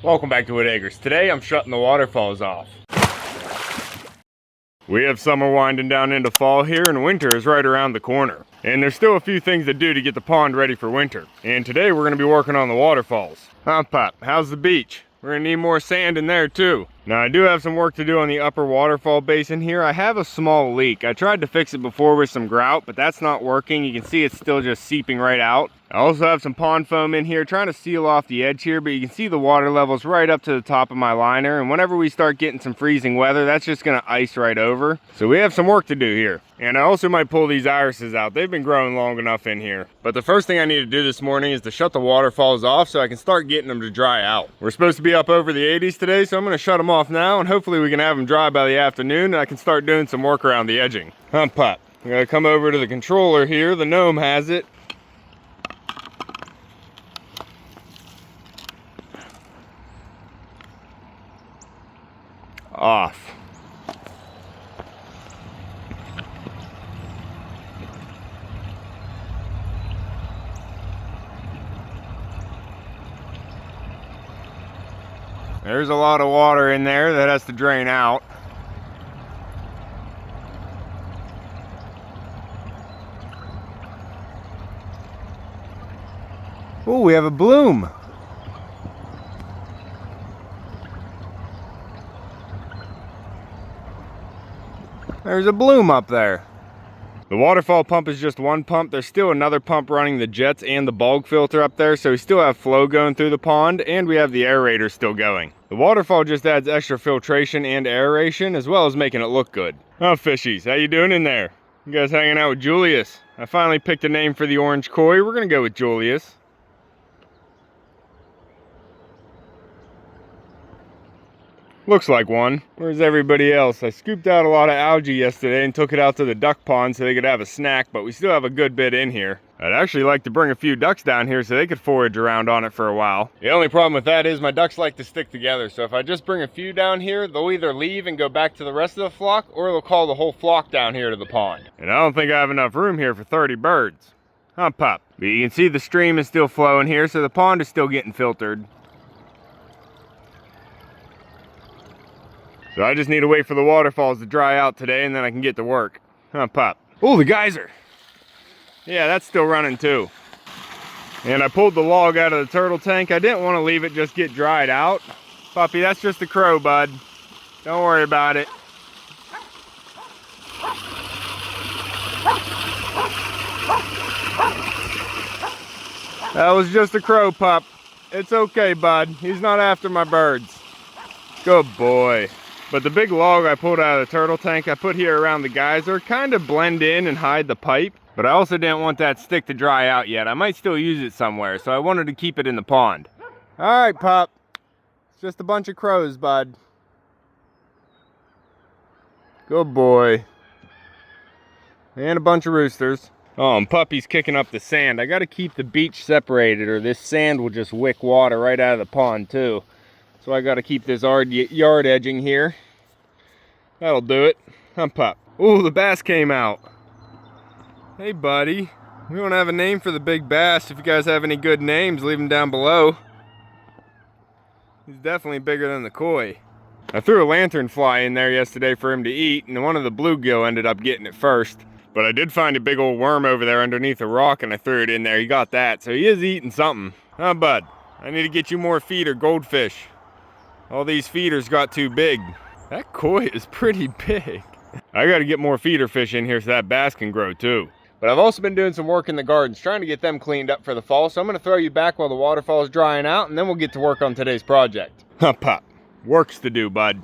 Welcome back to Whitt. Today I'm shutting the waterfalls off. We have summer winding down into fall here, and winter is right around the corner. And there's still a few things to do to get the pond ready for winter. And today we're going to be working on the waterfalls. Huh, Pop? How's the beach? We're going to need more sand in there too. Now I do have some work to do on the upper waterfall basin here. I have a small leak. I tried to fix it before with some grout, but that's not working. You can see it's still just seeping right out. I also have some pond foam in here trying to seal off the edge here, but you can see the water levels right up to the top of my liner, and whenever we start getting some freezing weather, that's just going to ice right over. So we have some work to do here. And I also might pull these irises out. They've been growing long enough in here. But the first thing I need to do this morning is to shut the waterfalls off so I can start getting them to dry out. We're supposed to be up over the 80s today, so I'm going to shut them off now, and hopefully we can have them dry by the afternoon and I can start doing some work around the edging. Pop. I'm going to come over to the controller here. The gnome has it. Off. There's a lot of water in there that has to drain out. Oh, we have a bloom. There's a bloom up there. The waterfall pump is just one pump. There's still another pump running the jets and the bulk filter up there, so we still have flow going through the pond, and we have the aerator still going. The waterfall just adds extra filtration and aeration, as well as making it look good. Oh, fishies, how you doing in there? You guys hanging out with Julius? I finally picked a name for the orange koi. We're gonna go with Julius. Looks like one. Where's everybody else? I scooped out a lot of algae yesterday and took it out to the duck pond so they could have a snack, but we still have a good bit in here. I'd actually like to bring a few ducks down here so they could forage around on it for a while. The only problem with that is my ducks like to stick together, so if I just bring a few down here, they'll either leave and go back to the rest of the flock, or they'll call the whole flock down here to the pond. And I don't think I have enough room here for 30 birds. Huh, Pop? But you can see the stream is still flowing here, so the pond is still getting filtered. So I just need to wait for the waterfalls to dry out today, and then I can get to work. Huh, Pop? Oh, the geyser. Yeah, that's still running too. And I pulled the log out of the turtle tank. I didn't want to leave it just get dried out. Puppy, that's just a crow, bud. Don't worry about it. That was just a crow, pup. It's okay, bud. He's not after my birds. Good boy. But the big log I pulled out of the turtle tank I put here around the geyser kind of blend in and hide the pipe, but I also didn't want that stick to dry out yet. I might still use it somewhere, so I wanted to keep it in the pond. All right, pup. It's just a bunch of crows, bud. Good boy. And a bunch of roosters. Oh, and Puppy's kicking up the sand. I got to keep the beach separated or this sand will just wick water right out of the pond too. So I got to keep this yard edging here. That'll do it. Pup. Ooh, the bass came out. Hey, buddy. We don't have a name for the big bass. If you guys have any good names, leave them down below. He's definitely bigger than the koi. I threw a lanternfly in there yesterday for him to eat, and one of the bluegill ended up getting it first. But I did find a big old worm over there underneath a rock, and I threw it in there. He got that, so he is eating something. Huh, bud? I need to get you more feeder goldfish. All these feeders got too big. That koi is pretty big. I gotta get more feeder fish in here so that bass can grow too. But I've also been doing some work in the gardens, trying to get them cleaned up for the fall, so I'm gonna throw you back while the waterfall is drying out, and then we'll get to work on today's project. Huh, Pop. Work's to do, bud.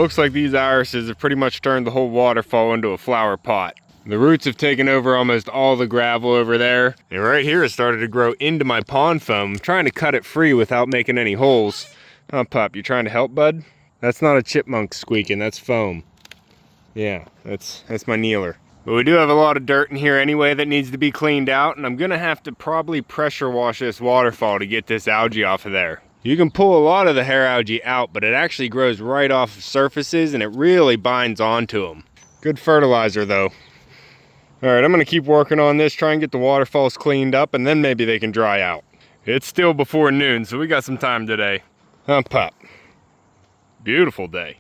looks like these irises have pretty much turned the whole waterfall into a flower pot. The roots have taken over almost all the gravel over there. And right here it started to grow into my pond foam. I'm trying to cut it free without making any holes. Oh, pup, you trying to help, bud? That's not a chipmunk squeaking, that's foam. Yeah, that's my kneeler. But we do have a lot of dirt in here anyway that needs to be cleaned out, and I'm gonna have to probably pressure wash this waterfall to get this algae off of there. You can pull a lot of the hair algae out, but it actually grows right off of surfaces and it really binds onto them. Good fertilizer though. All right, I'm gonna keep working on this, try and get the waterfalls cleaned up, and then maybe they can dry out. It's still before noon, so we got some time today. Huh, pup? Beautiful day.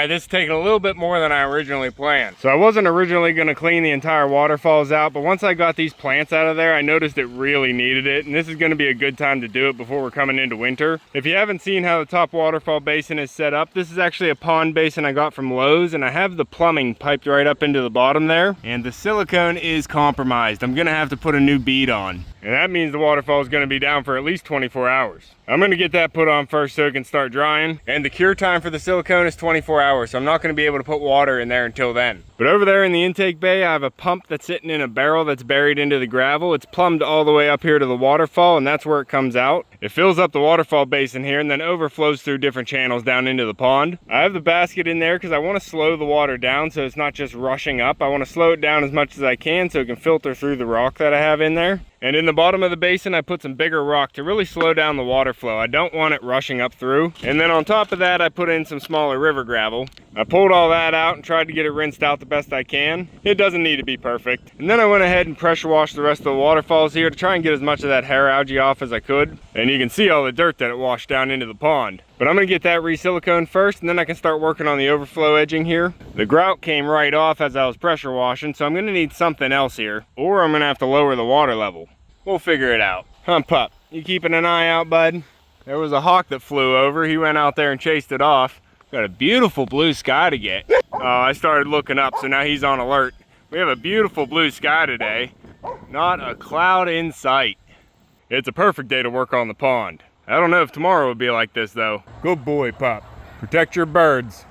This is taking a little bit more than I originally planned. So I wasn't originally going to clean the entire waterfalls out, but once I got these plants out of there, I noticed it really needed it, and this is going to be a good time to do it before we're coming into winter. If you haven't seen how the top waterfall basin is set up, this is actually a pond basin I got from Lowe's, and I have the plumbing piped right up into the bottom there, and the silicone is compromised. I'm going to have to put a new bead on, and that means the waterfall is going to be down for at least 24 hours. I'm going to get that put on first so it can start drying, and the cure time for the silicone is 24 hours, so I'm not going to be able to put water in there until then. But over there in the intake bay, I have a pump that's sitting in a barrel that's buried into the gravel. It's plumbed all the way up here to the waterfall, and that's where it comes out. It fills up the waterfall basin here and then overflows through different channels down into the pond. I have the basket in there because I want to slow the water down so it's not just rushing up. I want to slow it down as much as I can so it can filter through the rock that I have in there. And in the bottom of the basin, I put some bigger rock to really slow down the water flow. I don't want it rushing up through. And then on top of that, I put in some smaller river gravel. I pulled all that out and tried to get it rinsed out the best I can. It doesn't need to be perfect. And then I went ahead and pressure washed the rest of the waterfalls here to try and get as much of that hair algae off as I could. And you can see all the dirt that it washed down into the pond. But I'm gonna get that re-siliconed first, and then I can start working on the overflow edging here. The grout came right off as I was pressure washing, so I'm gonna need something else here, or I'm gonna have to lower the water level. We'll figure it out. Huh, pup, you keeping an eye out, bud? There was a hawk that flew over. He went out there and chased it off. Got a beautiful blue sky to get. I started looking up, so now he's on alert. We have a beautiful blue sky today. Not a cloud in sight. It's a perfect day to work on the pond. I don't know if tomorrow will be like this though. Good boy, pup. Protect your birds.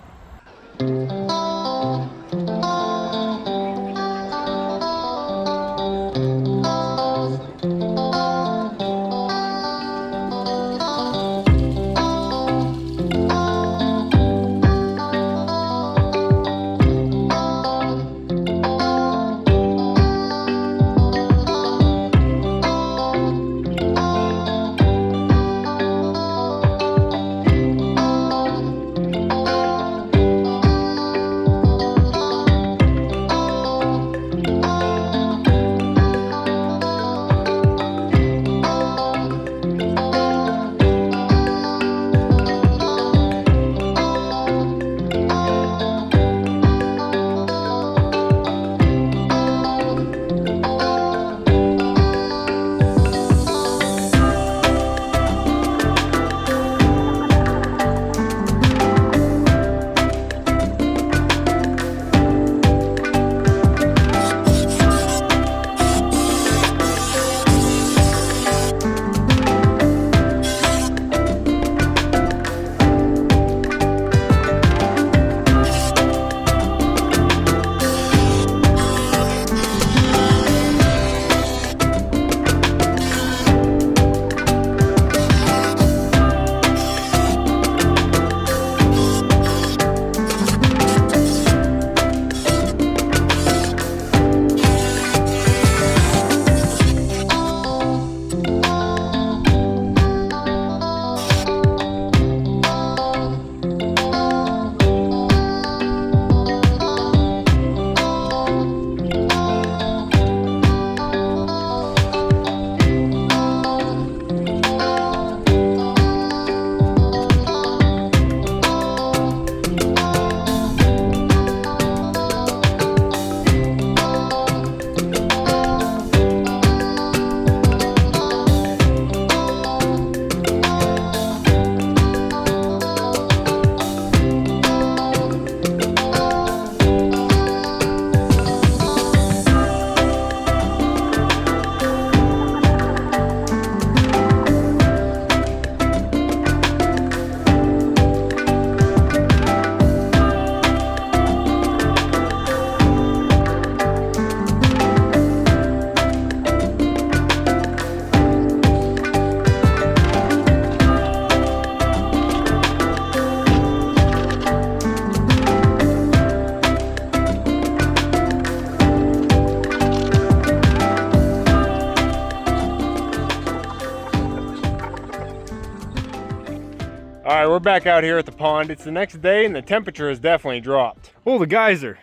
All right, we're back out here at the pond. It's the next day and the temperature has definitely dropped. Oh, the geyser.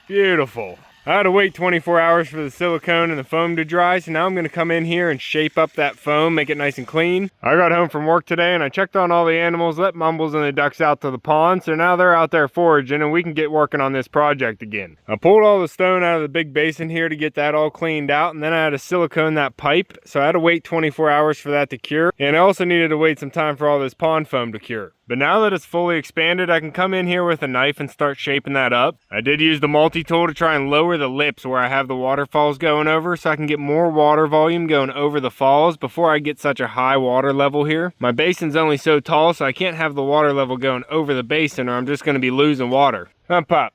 Beautiful. I had to wait 24 hours for the silicone and the foam to dry, so now I'm gonna come in here and shape up that foam, make it nice and clean. I got home from work today and I checked on all the animals, let Mumbles and the ducks out to the pond, so now they're out there foraging and we can get working on this project again. I pulled all the stone out of the big basin here to get that all cleaned out, and then I had to silicone that pipe, so I had to wait 24 hours for that to cure, and I also needed to wait some time for all this pond foam to cure. But now that it's fully expanded, I can come in here with a knife and start shaping that up. I did use the multi-tool to try and lower the lips where I have the waterfalls going over so I can get more water volume going over the falls before I get such a high water level here. My basin's only so tall, so I can't have the water level going over the basin or I'm just going to be losing water. Huh, Pop?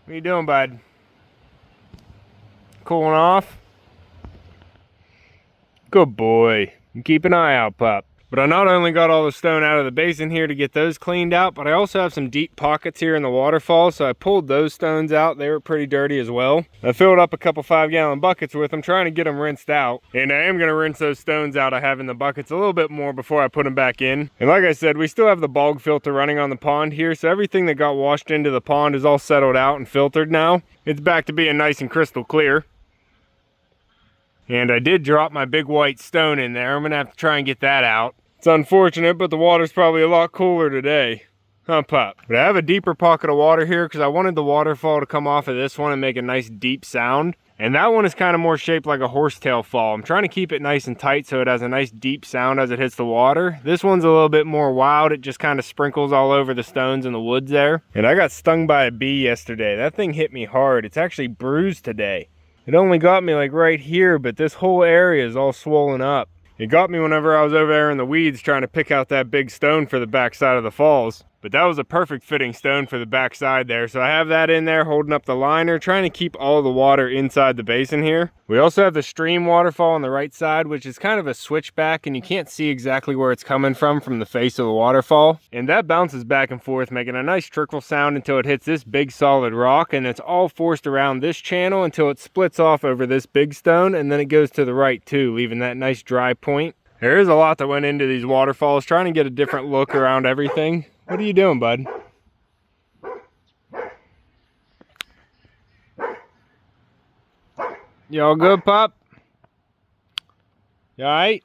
What are you doing, bud? Cooling off? Good boy. Keep an eye out, pup. But I not only got all the stone out of the basin here to get those cleaned out, but I also have some deep pockets here in the waterfall, so I pulled those stones out. They were pretty dirty as well. I filled up a couple 5-gallon buckets with them, trying to get them rinsed out. And I am gonna rinse those stones out I have in the buckets a little bit more before I put them back in. And like I said, we still have the bog filter running on the pond here, so everything that got washed into the pond is all settled out and filtered now. It's back to being nice and crystal clear. And I did drop my big white stone in there. I'm gonna have to try and get that out. It's unfortunate, but the water's probably a lot cooler today. Huh, pup? But I have a deeper pocket of water here because I wanted the waterfall to come off of this one and make a nice deep sound. And that one is kind of more shaped like a horsetail fall. I'm trying to keep it nice and tight so it has a nice deep sound as it hits the water. This one's a little bit more wild. It just kind of sprinkles all over the stones in the woods there. And I got stung by a bee yesterday. That thing hit me hard. It's actually bruised today. It only got me like right here, but this whole area is all swollen up. It got me whenever I was over there in the weeds trying to pick out that big stone for the backside of the falls. But that was a perfect fitting stone for the backside there. So I have that in there holding up the liner, trying to keep all the water inside the basin here. We also have the stream waterfall on the right side, which is kind of a switchback, and you can't see exactly where it's coming from the face of the waterfall. And that bounces back and forth, making a nice trickle sound until it hits this big solid rock, and it's all forced around this channel until it splits off over this big stone, and then it goes to the right too, leaving that nice dry point. There is a lot that went into these waterfalls, trying to get a different look around everything. What are you doing, bud? You all good, pup? You all right?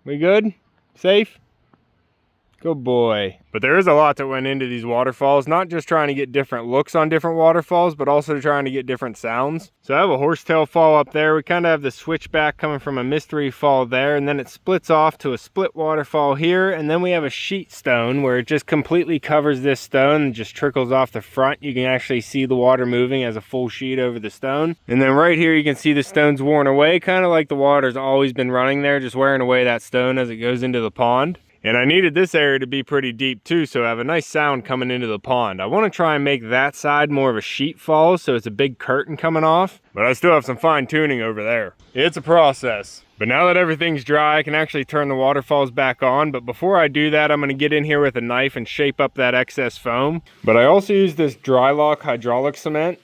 We good? Safe? Good boy. But there is a lot that went into these waterfalls, not just trying to get different looks on different waterfalls, but also trying to get different sounds. So I have a horsetail fall up there. We kind of have the switchback coming from a mystery fall there, and then it splits off to a split waterfall here, and then we have a sheet stone where it just completely covers this stone and just trickles off the front. You can actually see the water moving as a full sheet over the stone. And then right here you can see the stone's worn away, kind of like the water's always been running there, just wearing away that stone as it goes into the pond. And I needed this area to be pretty deep too, so I have a nice sound coming into the pond. I want to try and make that side more of a sheet fall, so it's a big curtain coming off, but I still have some fine tuning over there. It's a process. But now that everything's dry, I can actually turn the waterfalls back on. But before I do that, I'm going to get in here with a knife and shape up that excess foam. But I also use this dry lock hydraulic cement.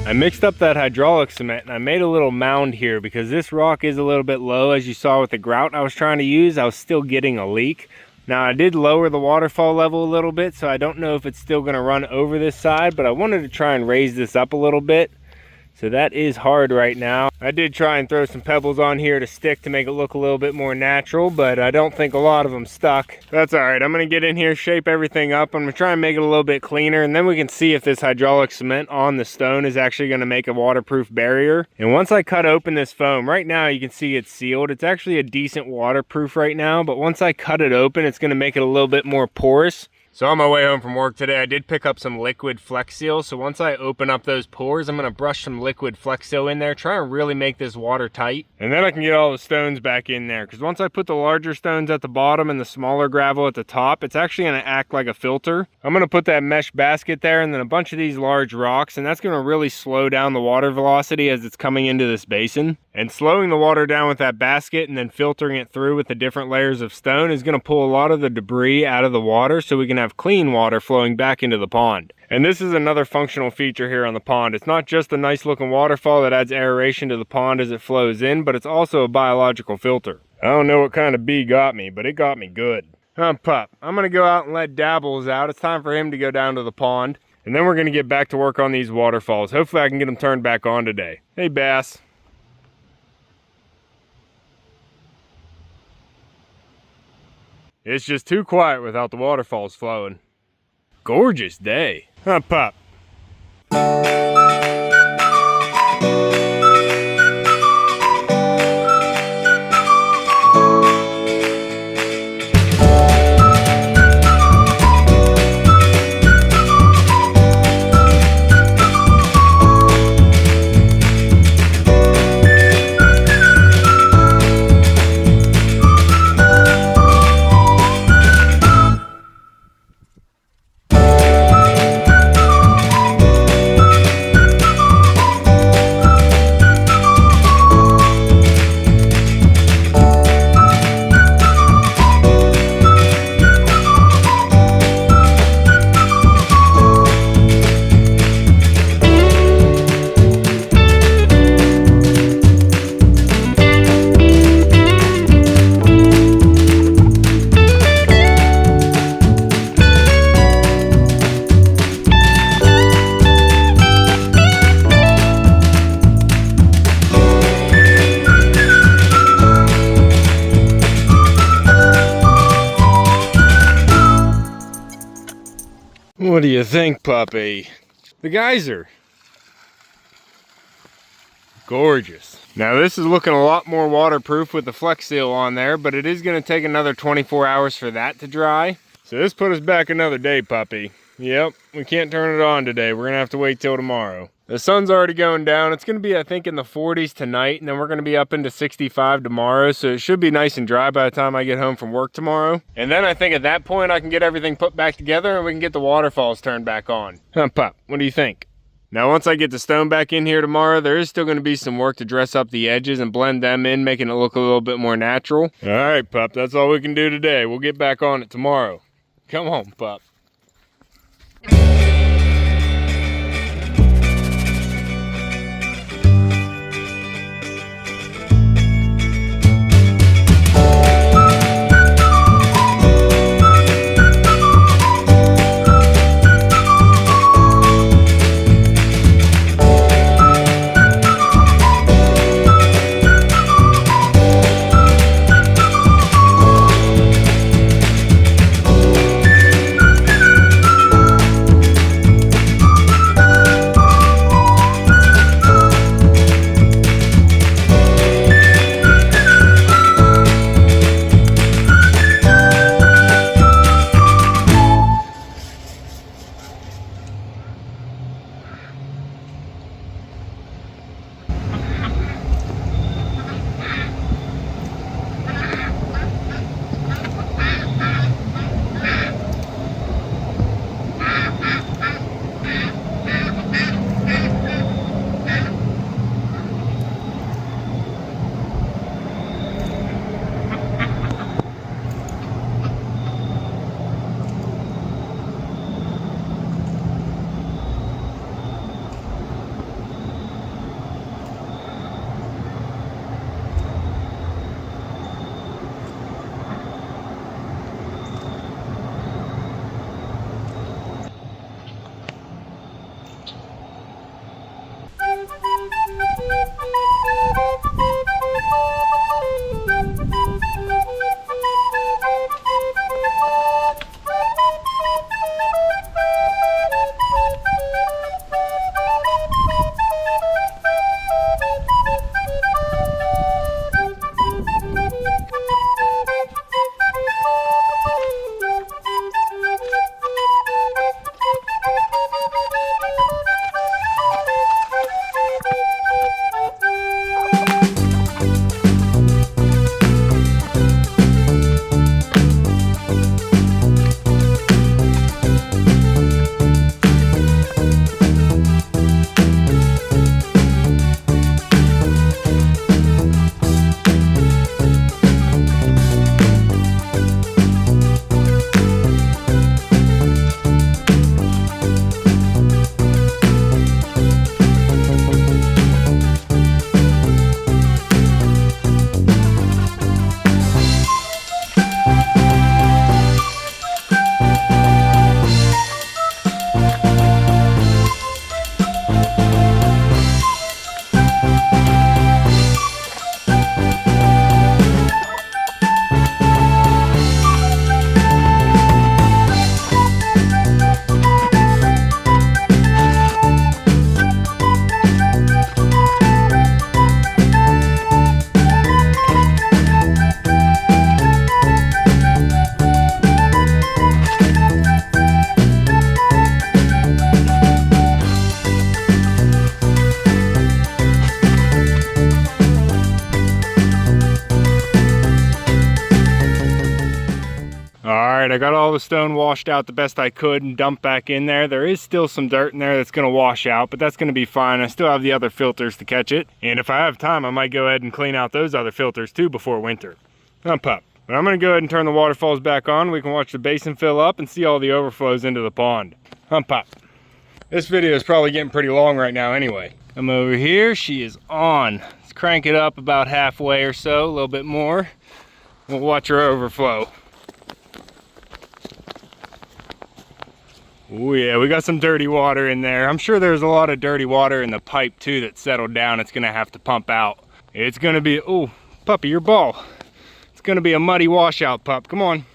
I mixed up that hydraulic cement and I made a little mound here because this rock is a little bit low. As you saw with the grout I was trying to use, I was still getting a leak. Now I did lower the waterfall level a little bit, so I don't know if it's still going to run over this side, but I wanted to try and raise this up a little bit. So that is hard right now. I did try and throw some pebbles on here to stick to make it look a little bit more natural, but I don't think a lot of them stuck. That's all right. I'm going to get in here, shape everything up. I'm going to try and make it a little bit cleaner, and then we can see if this hydraulic cement on the stone is actually going to make a waterproof barrier. And once I cut open this foam, right now you can see it's sealed. It's actually a decent waterproof right now, but once I cut it open, it's going to make it a little bit more porous. So on my way home from work today, I did pick up some liquid Flex Seal. So once I open up those pores, I'm going to brush some liquid Flex Seal in there, try and really make this watertight. And then I can get all the stones back in there. Because once I put the larger stones at the bottom and the smaller gravel at the top, it's actually going to act like a filter. I'm going to put that mesh basket there and then a bunch of these large rocks. And that's going to really slow down the water velocity as it's coming into this basin. And slowing the water down with that basket and then filtering it through with the different layers of stone is going to pull a lot of the debris out of the water so we can have clean water flowing back into the pond. And this is another functional feature here on the pond. It's not just a nice looking waterfall that adds aeration to the pond as it flows in, but it's also a biological filter. I don't know what kind of bee got me, but it got me good. Pup, I'm going to go out and let Dabbles out. It's time for him to go down to the pond. And then we're going to get back to work on these waterfalls. Hopefully I can get them turned back on today. Hey, Bass. It's just too quiet without the waterfalls flowing. Gorgeous day. Huh, Pup? What do you think, puppy? The geyser. Gorgeous. Now this is looking a lot more waterproof with the Flex Seal on there, but it is going to take another 24 hours for that to dry. So this put us back another day, puppy. Yep, we can't turn it on today. We're going to have to wait till tomorrow. The sun's already going down. It's going to be, I think, in the 40s tonight, and then we're going to be up into 65 tomorrow, so it should be nice and dry by the time I get home from work tomorrow. And then I think at that point I can get everything put back together and we can get the waterfalls turned back on. Huh, Pup? What do you think? Now once I get the stone back in here tomorrow, there is still going to be some work to dress up the edges and blend them in, making it look a little bit more natural. All right, Pup, that's all we can do today. We'll get back on it tomorrow. Come on, Pup. Alright, I got all the stone washed out the best I could and dumped back in there. There is still some dirt in there that's going to wash out, but that's going to be fine. I still have the other filters to catch it. And if I have time, I might go ahead and clean out those other filters too before winter. Hump up. But I'm going to go ahead and turn the waterfalls back on. We can watch the basin fill up and see all the overflows into the pond. Hump up. This video is probably getting pretty long right now anyway. I'm over here. She is on. Let's crank it up about halfway or so, a little bit more. We'll watch her overflow. Oh yeah, we got some dirty water in there. I'm sure there's a lot of dirty water in the pipe too that settled down. It's gonna have to pump out. It's gonna be, oh, puppy, your ball. It's gonna be a muddy washout, pup. Come on.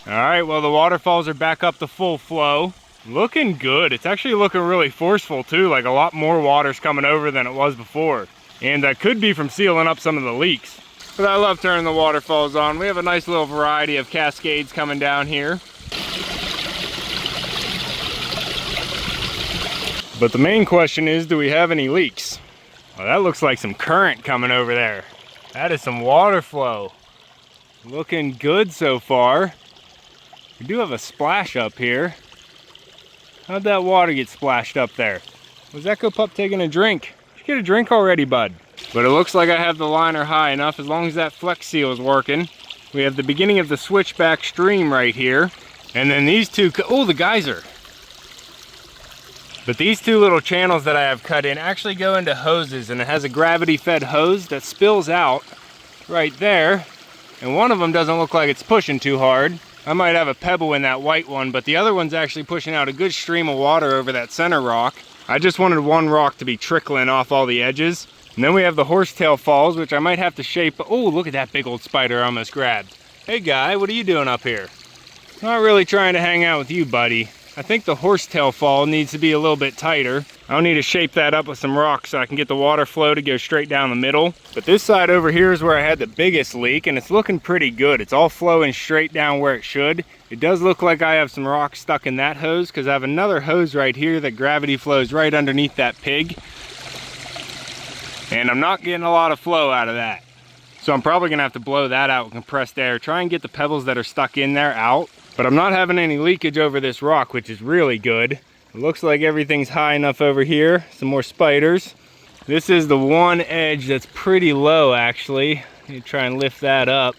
Alright, well the waterfalls are back up to full flow. Looking good. It's actually looking really forceful too, like a lot more water's coming over than it was before. And that could be from sealing up some of the leaks. But I love turning the waterfalls on. We have a nice little variety of cascades coming down here. But the main question is, do we have any leaks? Well, that looks like some current coming over there. That is some water flow. Looking good so far. We do have a splash up here. How'd that water get splashed up there? Was Echo Pup taking a drink? Did you get a drink already, bud? But it looks like I have the liner high enough as long as that flex seal is working. We have the beginning of the switchback stream right here. And then these two, oh, the geyser. But these two little channels that I have cut in actually go into hoses, and it has a gravity fed hose that spills out right there. And one of them doesn't look like it's pushing too hard. I might have a pebble in that white one, but the other one's actually pushing out a good stream of water over that center rock. I just wanted one rock to be trickling off all the edges. And then we have the horsetail falls, which I might have to shape. Oh, look at that big old spider I almost grabbed. Hey guy, what are you doing up here? Not really trying to hang out with you, buddy. I think the horsetail fall needs to be a little bit tighter. I'll need to shape that up with some rocks so I can get the water flow to go straight down the middle. But this side over here is where I had the biggest leak, and it's looking pretty good. It's all flowing straight down where it should. It does look like I have some rocks stuck in that hose because I have another hose right here that gravity flows right underneath that pig. And I'm not getting a lot of flow out of that. So I'm probably gonna have to blow that out with compressed air, try and get the pebbles that are stuck in there out. But I'm not having any leakage over this rock, which is really good. It looks like everything's high enough over here. Some more spiders. This is the one edge that's pretty low, actually. Let me try and lift that up.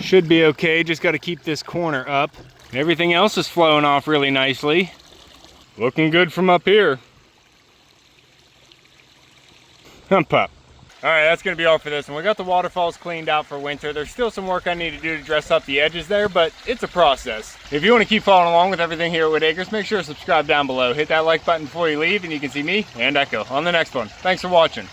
Should be okay, just got to keep this corner up. Everything else is flowing off really nicely. Looking good from up here. Hump up. All right, that's gonna be all for this one. We got the waterfalls cleaned out for winter. There's still some work I need to do to dress up the edges there, but it's a process. If you want to keep following along with everything here at Whitt Acres, make sure to subscribe down below. Hit that like button before you leave, and you can see me and Echo on the next one. Thanks for watching.